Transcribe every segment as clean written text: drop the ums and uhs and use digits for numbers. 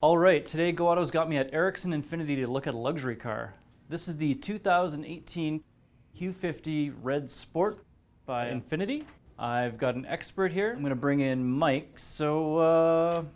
All right, today Go Auto's got me at Ericksen Infiniti to look at a luxury car. This is the 2018 Q50 RED Sport by Infiniti. I've got an expert here. I'm going to bring in Mike. So,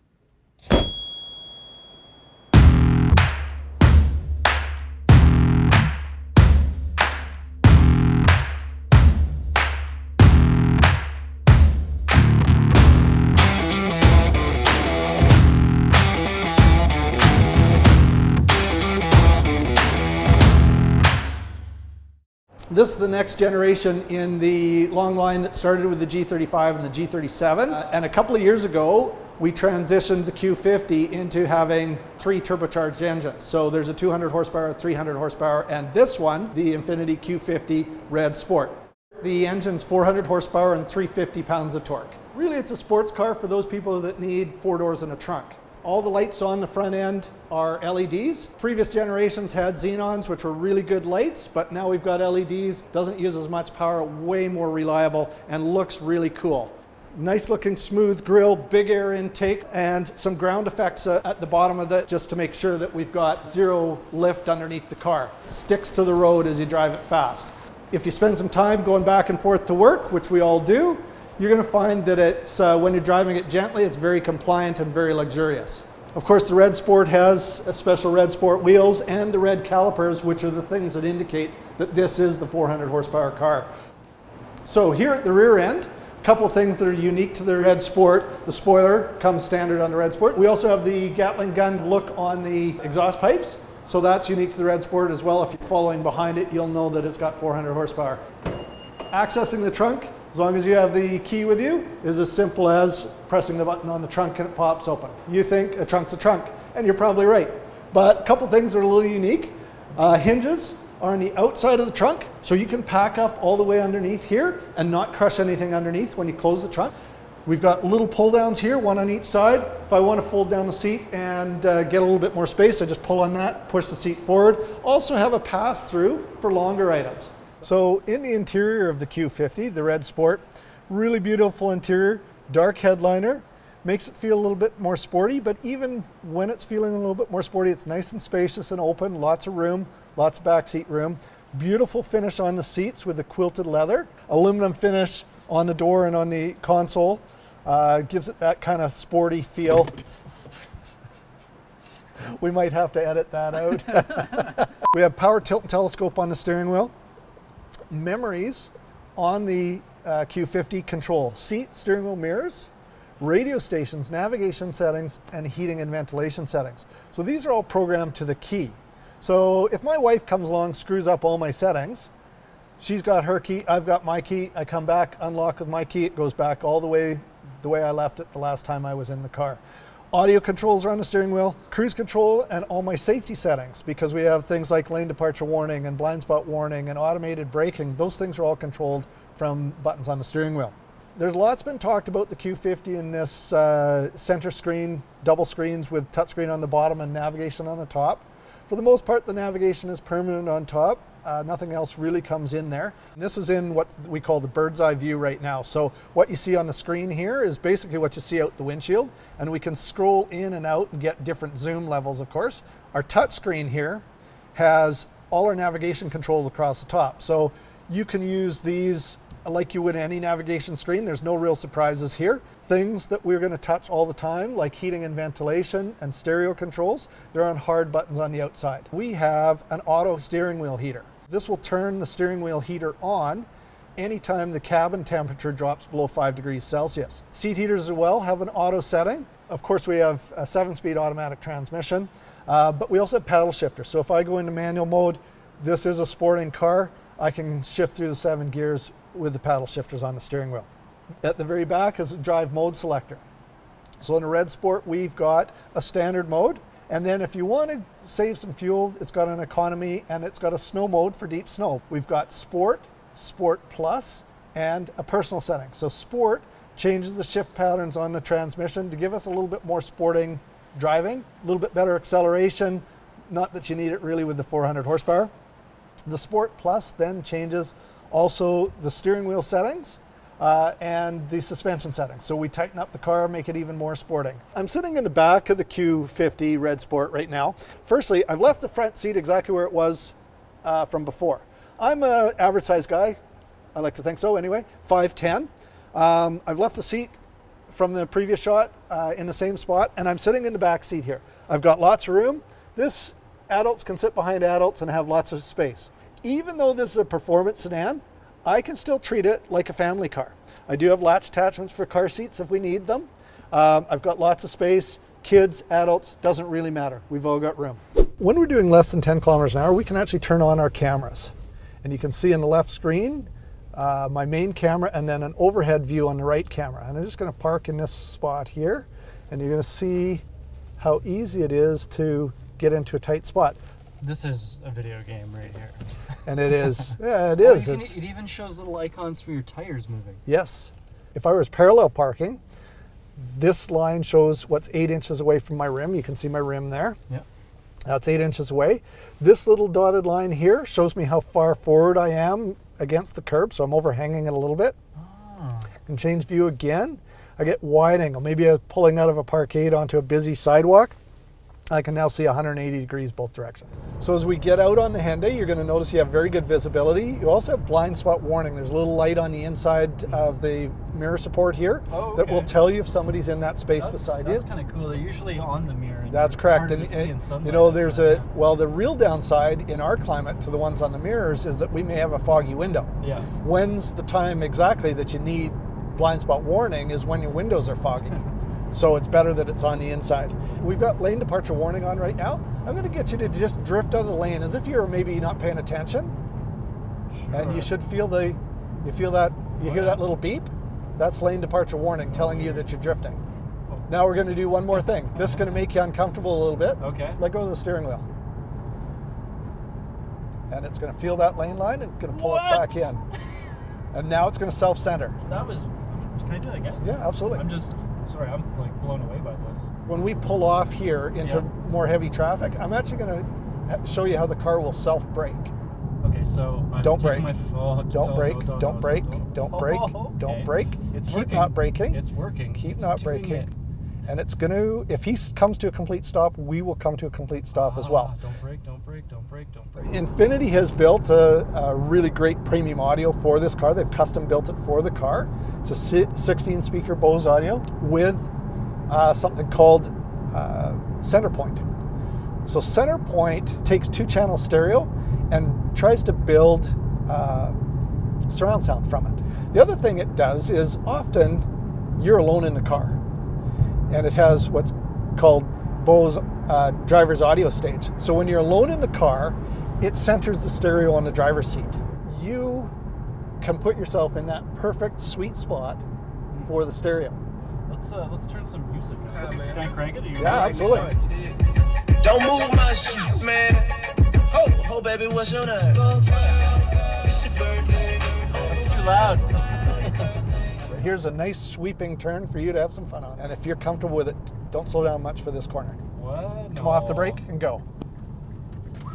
This is the next generation in the long line that started with the G35 and the G37. And a couple of years ago, we transitioned the Q50 into having 3 turbocharged engines. So there's a 200 horsepower, 300 horsepower, and this one, the Infiniti Q50 RED Sport. The engine's 400 horsepower and 350 pounds of torque. Really, it's a sports car for those people that need 4 doors and a trunk. All the lights on the front end are LEDs. Previous generations had xenons, which were really good lights, but now we've got LEDs. Doesn't use as much power, way more reliable, and looks really cool. Nice looking smooth grille, big air intake, and some ground effects at the bottom of it just to make sure that we've got zero lift underneath the car. It sticks to the road as you drive it fast. If you spend some time going back and forth to work, which we all do, you're going to find that it's when you're driving it gently, it's very compliant and very luxurious. Of course, the RED Sport has a special RED Sport wheels and the red calipers, which are the things that indicate that this is the 400 horsepower car. So here at the rear end, a couple of things that are unique to the RED Sport. The spoiler comes standard on the RED Sport. We also have the Gatling gun look on the exhaust pipes. So that's unique to the RED Sport as well. If you're following behind it, you'll know that it's got 400 horsepower. Accessing the trunk, as long as you have the key with you, is as simple as pressing the button on the trunk and it pops open. You think a trunk's a trunk, and you're probably right. But a couple things that are a little unique. Hinges are on the outside of the trunk, so you can pack up all the way underneath here and not crush anything underneath when you close the trunk. We've got little pull downs here, one on each side. If I want to fold down the seat and get a little bit more space, I just pull on that, push the seat forward. Also have a pass through for longer items. So in the interior of the Q50, the RED Sport, really beautiful interior, dark headliner, makes it feel a little bit more sporty, but even when it's feeling a little bit more sporty, it's nice and spacious and open, lots of room, lots of backseat room. Beautiful finish on the seats with the quilted leather. Aluminum finish on the door and on the console gives it that kind of sporty feel. We might have to edit that out. We have power tilt and telescope on the steering wheel. Memories on the Q50 control seat, steering wheel mirrors, radio stations, navigation settings, and heating and ventilation settings. So these are all programmed to the key. So if my wife comes along, screws up all my settings, she's got her key, I've got my key, I come back, unlock with my key, it goes back all the way I left it the last time I was in the car. Audio controls are on the steering wheel, cruise control, and all my safety settings, because we have things like lane departure warning and blind spot warning and automated braking. Those things are all controlled from buttons on the steering wheel. There's lots been talked about the Q50 in this center screen, double screens with touchscreen on the bottom and navigation on the top. For the most part, the navigation is permanent on top. Nothing else really comes in there. And this is in what we call the bird's eye view right now. So what you see on the screen here is basically what you see out the windshield, and we can scroll in and out and get different zoom levels, of course. Our touch screen here has all our navigation controls across the top. So you can use these like you would any navigation screen. There's no real surprises here. Things that we're going to touch all the time, like heating and ventilation and stereo controls, they're on hard buttons on the outside. We have an auto steering wheel heater. This will turn the steering wheel heater on anytime the cabin temperature drops below 5 degrees Celsius. Seat heaters as well have an auto setting. Of course, we have a 7-speed automatic transmission, but we also have paddle shifters. So if I go into manual mode, this is a sporting car, I can shift through the 7 gears with the paddle shifters on the steering wheel. At the very back is a drive mode selector. So in the RED Sport, we've got a standard mode. And then if you want to save some fuel, it's got an economy and it's got a snow mode for deep snow. We've got Sport, Sport Plus, and a personal setting. So Sport changes the shift patterns on the transmission to give us a little bit more sporting driving, a little bit better acceleration, not that you need it really with the 400 horsepower. The Sport Plus then changes also the steering wheel settings, and the suspension settings. So we tighten up the car, make it even more sporting. I'm sitting in the back of the Q50 RED Sport right now. Firstly, I've left the front seat exactly where it was from before. I'm an average size guy. I like to think so anyway, 5'10". I've left the seat from the previous shot in the same spot, and I'm sitting in the back seat here. I've got lots of room. This, adults can sit behind adults and have lots of space. Even though this is a performance sedan, I can still treat it like a family car. I do have latch attachments for car seats if we need them. I've got lots of space. Kids, adults, doesn't really matter. We've all got room. When we're doing less than 10 kilometers an hour, we can actually turn on our cameras. And you can see on the left screen, my main camera, and then an overhead view on the right camera. And I'm just going to park in this spot here, and you're going to see how easy it is to get into a tight spot. This is a video game right here. And it is. Yeah, it is. It even shows little icons for your tires moving. Yes. If I was parallel parking, this line shows what's 8 inches away from my rim. You can see my rim there. Yeah. That's 8 inches away. This little dotted line here shows me how far forward I am against the curb, so I'm overhanging it a little bit. Oh. I can change view again. I get wide angle. Maybe I'm pulling out of a parkade onto a busy sidewalk. I can now see 180 degrees both directions. So as we get out on the Hyundai, you're going to notice you have very good visibility. You also have blind spot warning. There's a little light on the inside of the mirror support here that will tell you if somebody's in that space beside you. That's kind of cool. They're usually on the mirror. That's correct. And you know, there's the real downside in our climate to the ones on the mirrors is that we may have a foggy window. Yeah. When's the time exactly that you need blind spot warning is when your windows are foggy. So it's better that it's on the inside. We've got lane departure warning on right now. I'm going to get you to just drift out of the lane as if you're maybe not paying attention. Sure. And you should feel you hear that little beep? That's lane departure warning telling you that you're drifting. Now we're going to do one more thing. This is going to make you uncomfortable a little bit. Okay. Let go of the steering wheel. And it's going to feel that lane line and going to pull us back in. And now it's going to self-center. That was, can I do that again? Yeah, absolutely. I'm sorry, I'm like blown away by this. When we pull off here into more heavy traffic, I'm actually going to show you how the car will self-brake. Okay, so don't brake. Don't brake. Don't brake. Don't brake. Don't brake. Keep not braking. It's working. Keep not braking. And it's going to, if he comes to a complete stop, we will come to a complete stop as well. Don't brake, don't brake, don't brake, don't brake. Infiniti has built a really great premium audio for this car. They've custom built it for the car. It's a 16-speaker Bose audio with something called Centerpoint. So Centerpoint takes 2-channel stereo and tries to build surround sound from it. The other thing it does is often you're alone in the car, and it has what's called Bose driver's audio stage. So when you're alone in the car, it centers the stereo on the driver's seat. You can put yourself in that perfect sweet spot for the stereo. Let's turn some music on. Can I crank it? Yeah, absolutely. Don't move my shit, man. Oh, baby, what's your name? It's your birthday. It's too loud. Here's a nice sweeping turn for you to have some fun on. And if you're comfortable with it, don't slow down much for this corner. What? Come off the brake and go.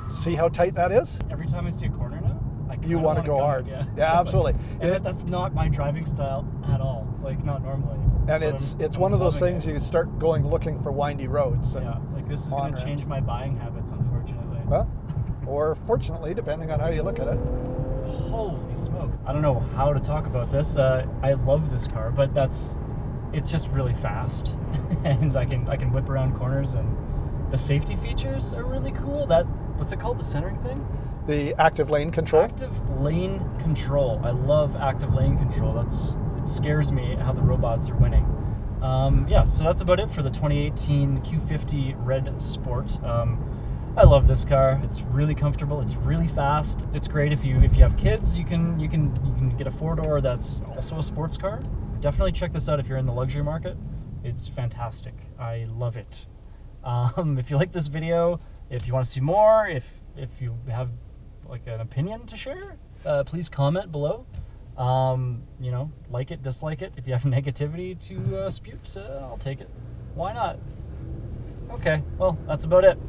See how tight that is? Every time I see a corner now, you want to go hard. Yeah, absolutely. And that's not my driving style at all. Like, not normally. And it's one of those things you start going looking for windy roads. And like this is going to change my buying habits, unfortunately. Well, or fortunately, depending on how you look at it. Holy smokes. I don't know how to talk about this. I love this car, but it's just really fast. And I can whip around corners, and the safety features are really cool. What's it called? The centering thing? The active lane control. Active lane control. I love active lane control. It scares me how the robots are winning. So that's about it for the 2018 Q50 RED Sport. I love this car. It's really comfortable. It's really fast. It's great if you have kids. You can get a 4-door that's also a sports car. Definitely check this out if you're in the luxury market. It's fantastic. I love it. If you like this video, if you want to see more, if you have like an opinion to share, please comment below. Like it, dislike it. If you have negativity to spew, I'll take it. Why not? Okay, well, that's about it.